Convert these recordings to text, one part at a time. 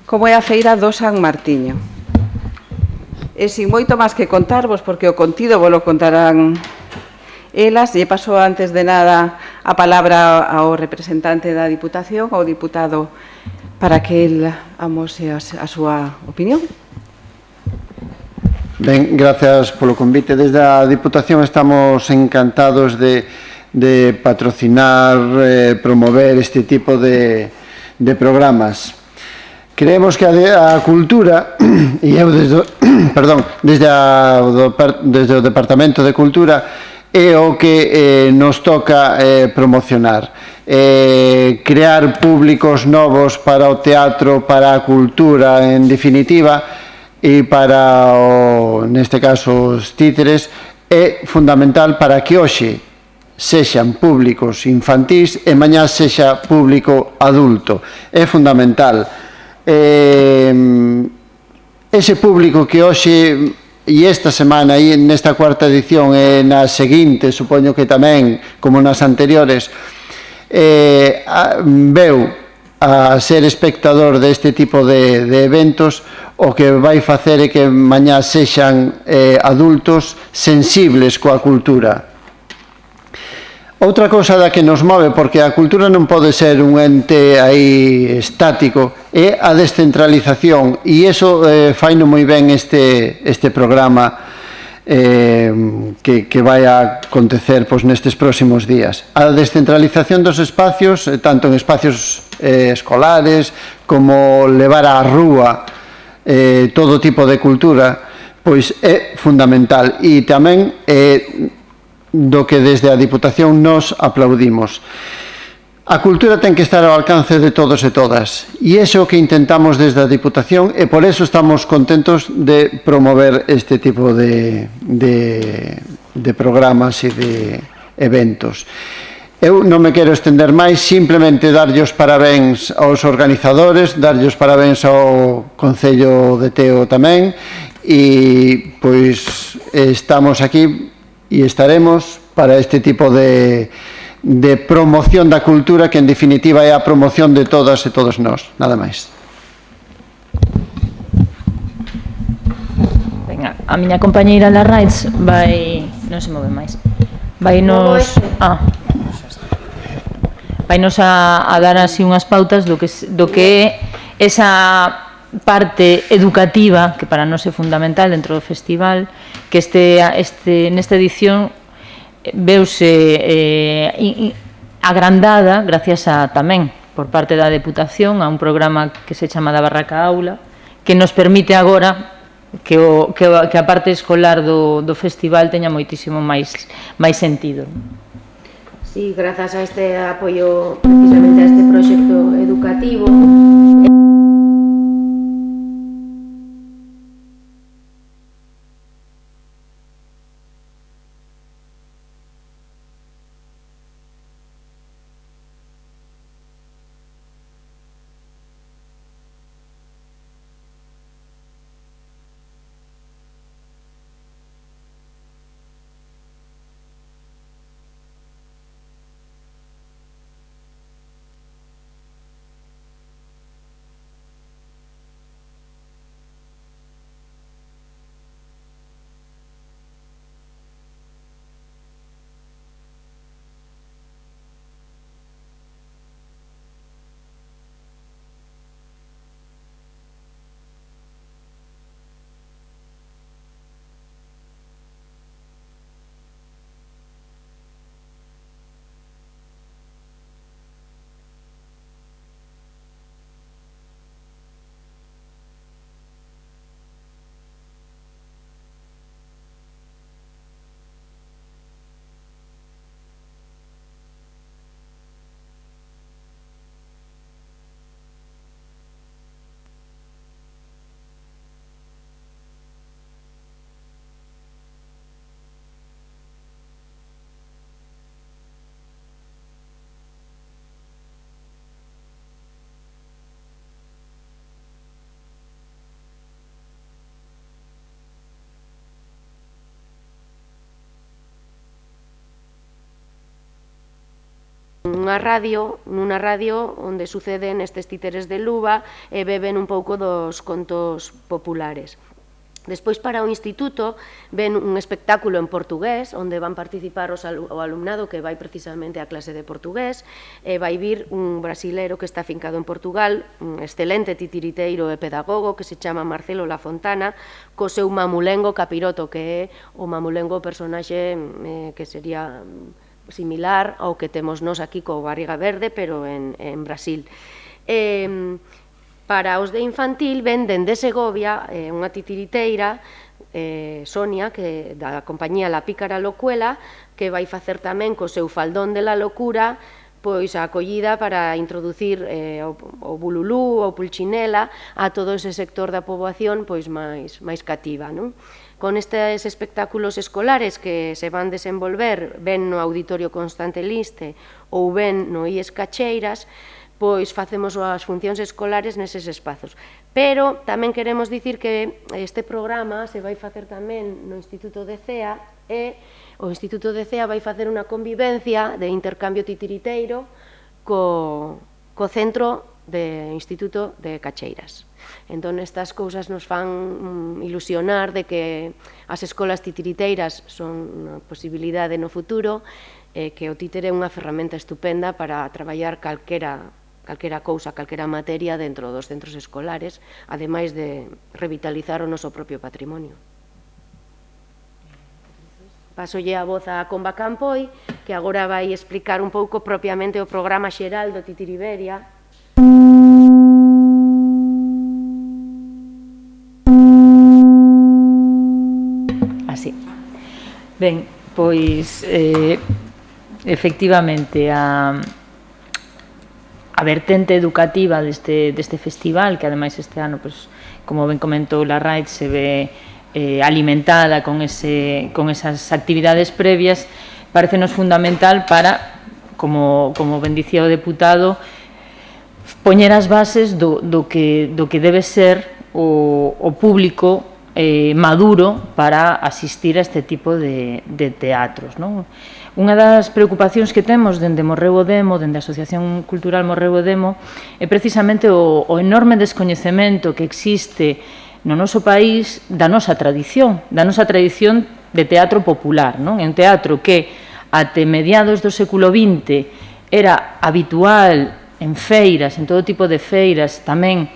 como é a Feira do San Martiño. E sin moito máis que contarvos, porque o contido vos lo contarán elas, e paso antes de nada a palabra ao representante da Diputación, ao diputado, para que el amose a súa opinión. Ben, gracias polo convite. Desde a Diputación estamos encantados de patrocinar, promover este tipo de programas. Creemos que a cultura, e eu desde o Departamento de Cultura, é o que nos toca promocionar. Crear públicos novos para o teatro, para a cultura, en definitiva, e para, neste caso, os títeres, é fundamental para que hoxe sexan públicos infantís e mañá sexa público adulto. É fundamental. Ese público que hoxe e esta semana e nesta cuarta edición e na seguinte, supoño que tamén, como nas anteriores, veu a ser espectador deste tipo de eventos, o que vai facer é que mañá sexan adultos sensibles coa cultura. Outra cousa da que nos move, porque a cultura non pode ser un ente aí estático, é a descentralización, e iso faino moi ben este programa que vai a acontecer nestes próximos días. A descentralización dos espacios, tanto en espacios escolares, como levar á rúa todo tipo de cultura, pois é fundamental, e tamén do que desde a Diputación nos aplaudimos. A cultura ten que estar ao alcance de todos e todas, e iso é o que intentamos desde a Diputación, e por eso estamos contentos de promover este tipo de programas e de eventos. Eu non me quero estender máis, simplemente darlle os parabéns aos organizadores, darlle os parabéns ao Concello de Teo tamén, e pois estamos aquí e estaremos para este tipo de promoción da cultura, que en definitiva é a promoción de todas e todos nós. Nada máis. Venga, a miña compañeira Larraitz vai... non se move máis. Vainos a dar así unhas pautas do que é esa parte educativa, que para nós é fundamental dentro do festival, que nesta edición veuse agrandada gracias tamén por parte da Deputación a un programa que se chama da Barraca Aula, que nos permite agora que a parte escolar do festival teña moitísimo máis sentido. Sí, grazas a este apoio precisamente a este proxecto educativo. nunha radio onde suceden estes títeres de luva e beben un pouco dos contos populares. Despois, para o instituto, ven un espectáculo en portugués, onde van participar o alumnado que vai precisamente á clase de portugués, e vai vir un brasilero que está fincado en Portugal, un excelente titiriteiro e pedagogo, que se chama Marcelo Lafontana, co seu mamulengo capiroto, que é o mamulengo personaxe que sería similar ao que temos nós aquí co Barriga Verde, pero en Brasil. Para os de infantil, ven dende Segovia unha titiriteira, Sonia, da compañía La Pícara Locuela, que vai facer tamén co seu faldón de la locura pois a acollida para introducir o bululú, o pulchinela, a todo ese sector da poboación pois máis cativa, non? Con estes espectáculos escolares que se van desenvolver ben no Auditorio Constante Liste ou ben no IES Cacheiras, pois facemos as funcións escolares neses espazos. Pero tamén queremos dicir que este programa se vai facer tamén no Instituto de Cea e o Instituto de Cea vai facer unha convivencia de intercambio titiriteiro co Centro de Instituto de Cacheiras. Entón, estas cousas nos fan ilusionar de que as escolas titiriteiras son unha posibilidade no futuro e que o títere é unha ferramenta estupenda para traballar calquera cousa, calquera materia dentro dos centros escolares, ademais de revitalizar o noso propio patrimonio. Pasolle a voz a Comba Campoi, que agora vai explicar un pouco propiamente o programa xeral do Titiriberia. Así. Ben, pois, efectivamente, a vertente educativa deste festival, que ademais este ano, como ben comentou Larraitz, se ve alimentada con esas actividades previas, parecenos fundamental para, como ben dicía o deputado, poñer as bases do que debe ser o público maduro para asistir a este tipo de teatros, non? Unha das preocupacións que temos dende Morreu o Demo, dende a Asociación Cultural Morreu o Demo, é precisamente o enorme descoñecemento que existe no noso país da nosa tradición de teatro popular, non? É un teatro que, até mediados do século XX, era habitual en feiras, en todo tipo de feiras, tamén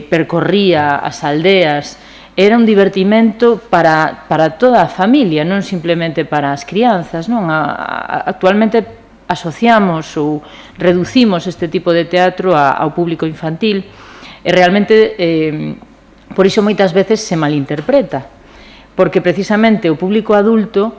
percorría as aldeas. Era un divertimento para toda a familia, non simplemente para as crianzas, non? Actualmente asociamos ou reducimos este tipo de teatro ao público infantil e realmente por iso moitas veces se malinterpreta, porque precisamente o público adulto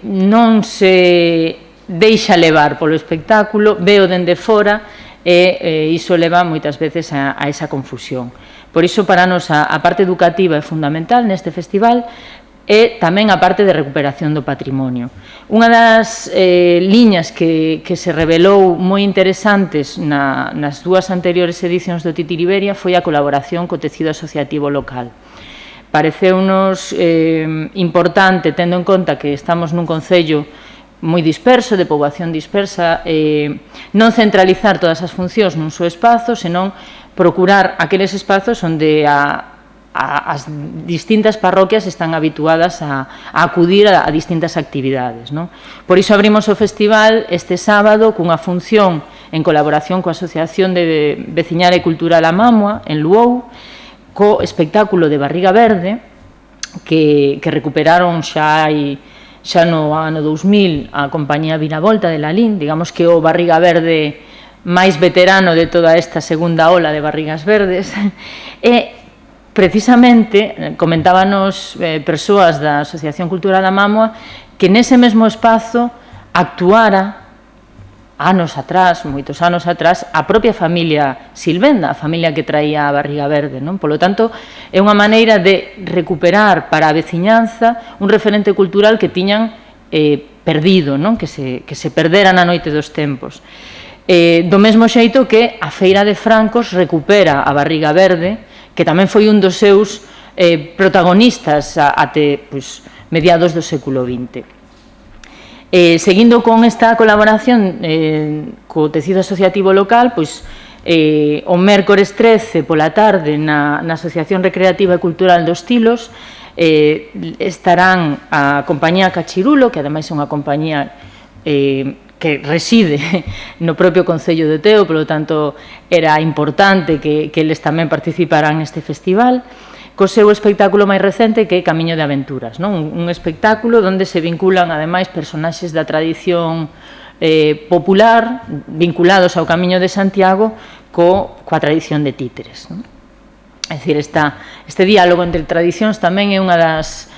non se deixa levar polo espectáculo, veo dende fora e iso leva moitas veces a esa confusión. Por iso, para nos, a parte educativa é fundamental neste festival e tamén a parte de recuperación do patrimonio. Unha das liñas que se revelou moi interesantes nas dúas anteriores edicións do Titiriberia foi a colaboración co tecido asociativo local. Pareceunos importante, tendo en conta que estamos nun concello moi disperso, de poboación dispersa, non centralizar todas as funcións nun só espazo, senón procurar aqueles espazos onde as distintas parroquias están habituadas a acudir a distintas actividades, non? Por iso abrimos o festival este sábado cunha función en colaboración coa Asociación de Veciñal e Cultural A Mamua, en Luou, co espectáculo de Barriga Verde, que recuperaron xa no ano 2000 a compañía Viravolta de Lalín, digamos que o Barriga Verde máis veterano de toda esta segunda ola de Barrigas Verdes, e precisamente comentábanos persoas da Asociación Cultural A Mamua que nese mesmo espazo actuara anos atrás, moitos anos atrás, a propia familia Silvenda, a familia que traía a Barriga Verde, non? Polo tanto, é unha maneira de recuperar para a veciñanza un referente cultural que tiñan perdido, non? Que se perdera na noite dos tempos. Do mesmo xeito que a Feira de Francos recupera a Barriga Verde, que tamén foi un dos seus protagonistas até mediados do século XX. Seguindo con esta colaboración co tecido asociativo local, pois o mércores 13 pola tarde na Asociación Recreativa e Cultural dos Tilos estarán a compañía Cachirulo, que ademais é unha compañía que reside no propio Concello de Teo, polo tanto era importante que eles tamén participaran neste festival, co seu espectáculo máis recente que é Camiño de Aventuras, non? Un espectáculo onde se vinculan ademais personaxes da tradición popular vinculados ao Camiño de Santiago coa tradición de títeres, non? É dicir, este diálogo entre tradicións tamén é unha das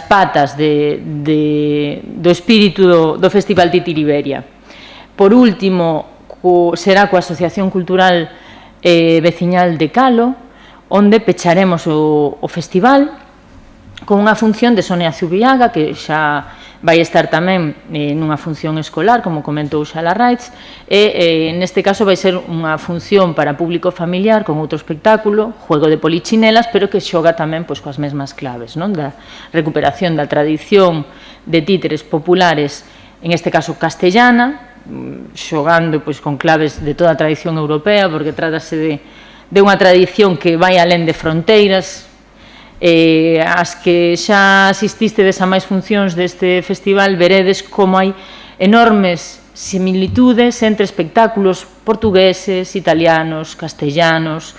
patas do espírito do Festival Titiriberia. Por último, será coa Asociación Cultural Veciñal de Calo, onde pecharemos o festival con unha función de Sonia Zubiaga, que xa vai estar tamén nunha función escolar, como comentou Xala Raiz, e neste caso vai ser unha función para público familiar con outro espectáculo, Juego de Polichinelas, pero que xoga tamén pois, coas mesmas claves, non? Da recuperación da tradición de títeres populares, en este caso castellana, xogando pois, con claves de toda a tradición europea, porque trátase de unha tradición que vai alén de fronteiras. As que xa asististedes a máis funcións deste festival veredes como hai enormes similitudes entre espectáculos portugueses, italianos, castellanos,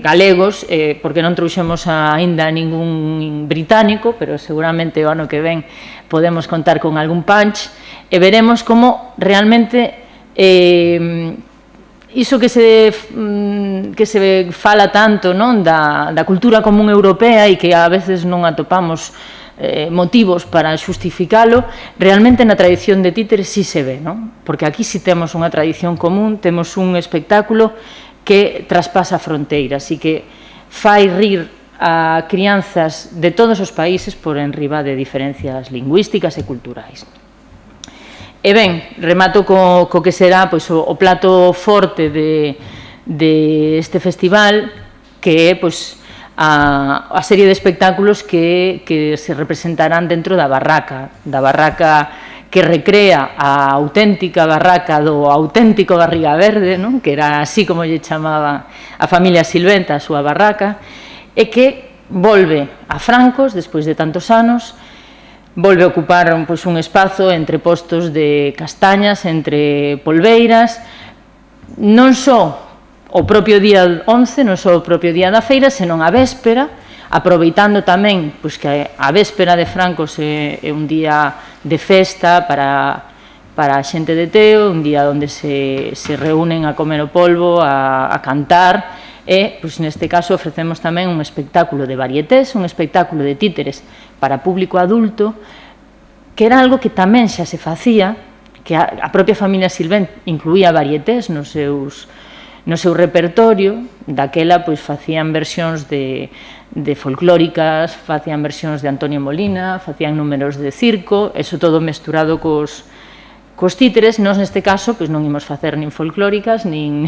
galegos, porque non trouxemos aínda ningún británico, pero seguramente o ano que ven podemos contar con algún punch, e veremos como realmente iso que se fala tanto, non, da cultura común europea e que a veces non atopamos motivos para xustificalo, realmente na tradición de títeres sí se ve, non? Porque aquí sí temos unha tradición común, temos un espectáculo que traspasa fronteiras e que fai rir a crianzas de todos os países por enriba de diferencias lingüísticas e culturais. E ben, remato co que será o plato forte deste festival, que é a serie de espectáculos que se representarán dentro da barraca que recrea a auténtica barraca do auténtico Barriga Verde, non? Que era así como lle chamaba a familia Silventa a súa barraca, e que volve a Francos, despois de tantos anos, volve a ocupar un espazo entre postos de castañas, entre polveiras, non só o propio día 11, non só o propio día da feira, senón a véspera, aproveitando tamén que a véspera de Francos é un día de festa para a xente de Teo, un día onde se reúnen a comer o polvo, a cantar, e, neste caso, ofrecemos tamén un espectáculo de varietés, un espectáculo de títeres para público adulto, que era algo que tamén xa se facía, que a propia familia Silvent incluía varietés no seu repertorio, daquela facían versións de folclóricas, facían versións de Antonio Molina, facían números de circo, eso todo mesturado cos títeres. Nós neste caso non imos facer nin folclóricas, nin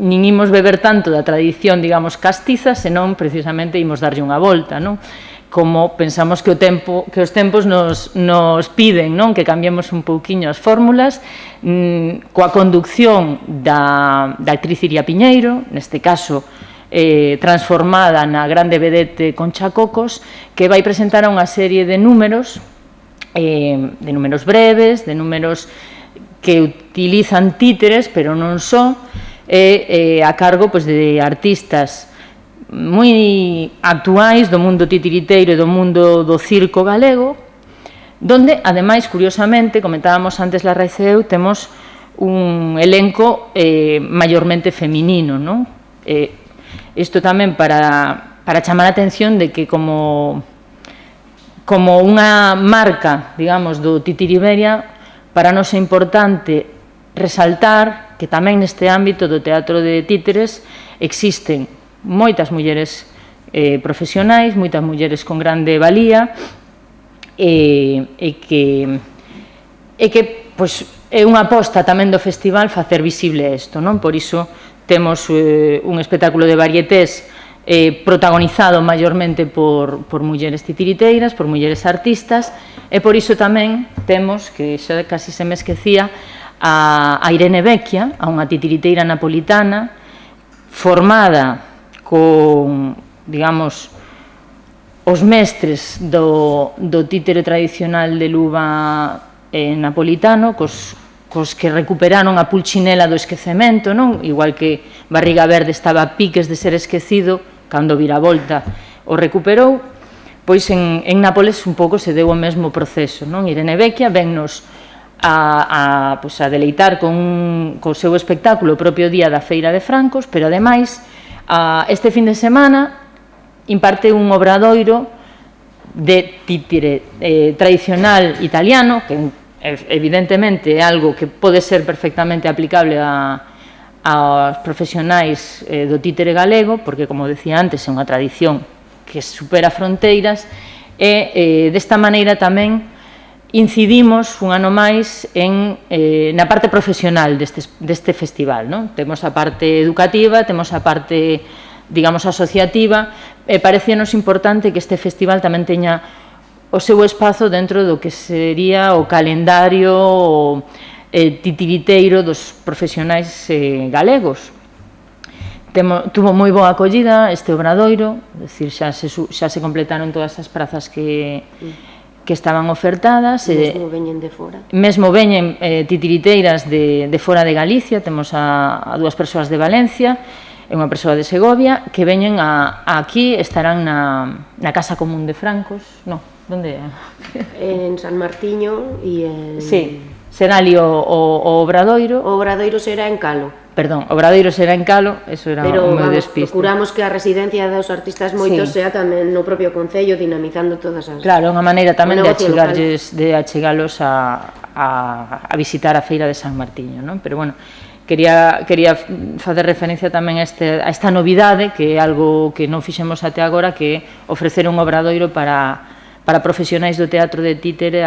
imos beber tanto da tradición, digamos, castiza, senón precisamente imos darlle unha volta, non? Como pensamos que os tempos nos piden, non? Que cambiemos un pouquiño as fórmulas, coa conducción da actriz Iria Piñeiro, neste caso transformada na grande vedete Concha Cocos, que vai presentar unha serie de números breves, de números que utilizan títeres, pero non só, a cargo de artistas moi actuais do mundo titiriteiro e do mundo do circo galego, donde, ademais, curiosamente, comentábamos antes la Raiceu, temos un elenco maiormente feminino, non? Isto tamén para chamar a atención de que como unha marca, digamos, do Titiriberia, para nós é importante resaltar que tamén neste ámbito do teatro de títeres existen moitas mulleres profesionais, moitas mulleres con grande valía, e que é unha aposta tamén do festival facer visible isto, non? Por iso temos un espectáculo de varietés protagonizado maiormente por mulleres titiriteiras, por mulleres artistas, e por iso tamén temos, que xa casi se me esquecía, a Irene Vecchia, a unha titiriteira napolitana, formada con, digamos, os mestres do títere tradicional de luva napolitano, cos que recuperaron a Pulcinella do esquecemento, non? Igual que Barriga Verde estaba a piques de ser esquecido, cando Viravolta o recuperou, pois en Nápoles un pouco se deu o mesmo proceso, non? Irene Vecchia vennos a deleitar con o seu espectáculo o propio día da Feira de Francos, pero ademais este fin de semana imparte un obradoiro de títere tradicional italiano, que evidentemente é algo que pode ser perfectamente aplicable aos profesionais do títere galego, porque, como decía antes, é unha tradición que supera fronteiras, e desta maneira tamén incidimos un ano máis na parte profesional deste festival, non? Temos a parte educativa, temos a parte, digamos, asociativa, e parecíanos importante que este festival tamén teña o seu espazo dentro do que sería o calendario titiriteiro dos profesionais galegos. Tuvo moi boa acollida este obradoiro, é dicir, xa se completaron todas as prazas que estaban ofertadas. Mesmo veñen de fora. Mesmo veñen titiriteiras de fora de Galicia, temos a dúas persoas de Valencia e unha persoa de Segovia, que veñen aquí, estarán na Casa Común de Francos, non, onde é? En San Martiño e en... Sí, será ali o obradoiro. O obradoiro será en Calo. Perdón, o obradoiro será en Calo, eso era o meu despiste. Procuramos que a residencia dos artistas moitos sea tamén no propio Concello, dinamizando todas as... Claro, é unha maneira tamén de achegalos a visitar a Feira de San Martiño, non? Pero, bueno, quería facer referencia tamén a esta novidade, que é algo que non fixemos até agora, que é ofrecer un obradoiro para profesionais do teatro de títere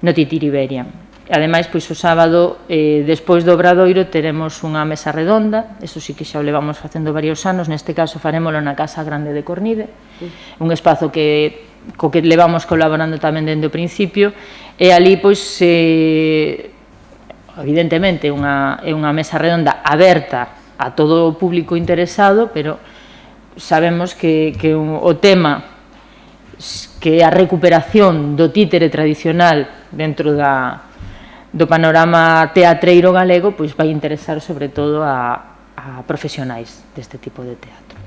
no Titiriberia. Ademais, pois, o sábado, despois do obradoiro, teremos unha mesa redonda, eso sí que xa o levamos facendo varios anos, neste caso farémolo na Casa Grande de Cornide, un espazo co que levamos colaborando tamén dende o principio, e ali, pois, evidentemente, é unha mesa redonda aberta a todo o público interesado, pero sabemos que o tema que é a recuperación do títere tradicional dentro do panorama teatreiro galego, pois vai interesar sobre todo a profesionais deste tipo de teatro.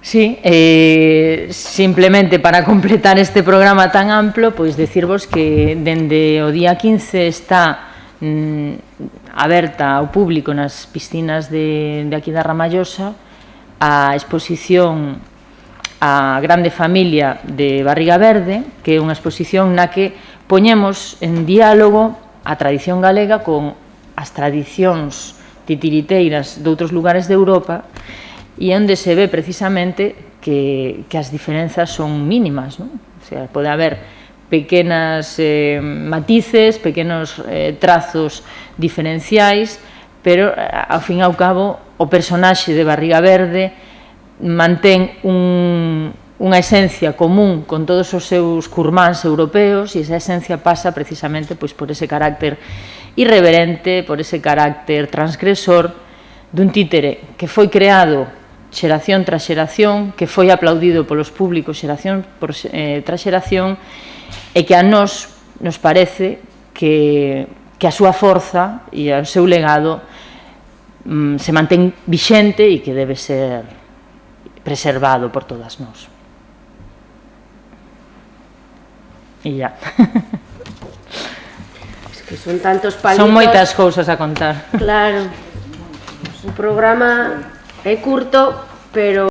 Sí, simplemente para completar este programa tan amplo, pois decirvos que dende o día 15 está aberta ao público nas piscinas de aquí da Ramallosa a exposición A Grande Familia de Barriga Verde, que é unha exposición na que poñemos en diálogo a tradición galega con as tradicións titiriteiras de outros lugares de Europa, e onde se ve precisamente que as diferenzas son mínimas, non? O sea, pode haber pequenas matices, pequenos trazos diferenciais, pero, ao fin e ao cabo, o personaxe de Barriga Verde mantén unha esencia común con todos os seus curmáns europeos, e esa esencia pasa precisamente por ese carácter irreverente, por ese carácter transgresor dun títere que foi creado xeración tras xeración, que foi aplaudido polos públicos xeración tras xeración, e que a nós nos parece que a súa forza e o seu legado se mantén vixente e que debe ser preservado por todas nós. E ya. Es que son tantos palitos. Son moitas cousas a contar. Claro. O programa é curto, pero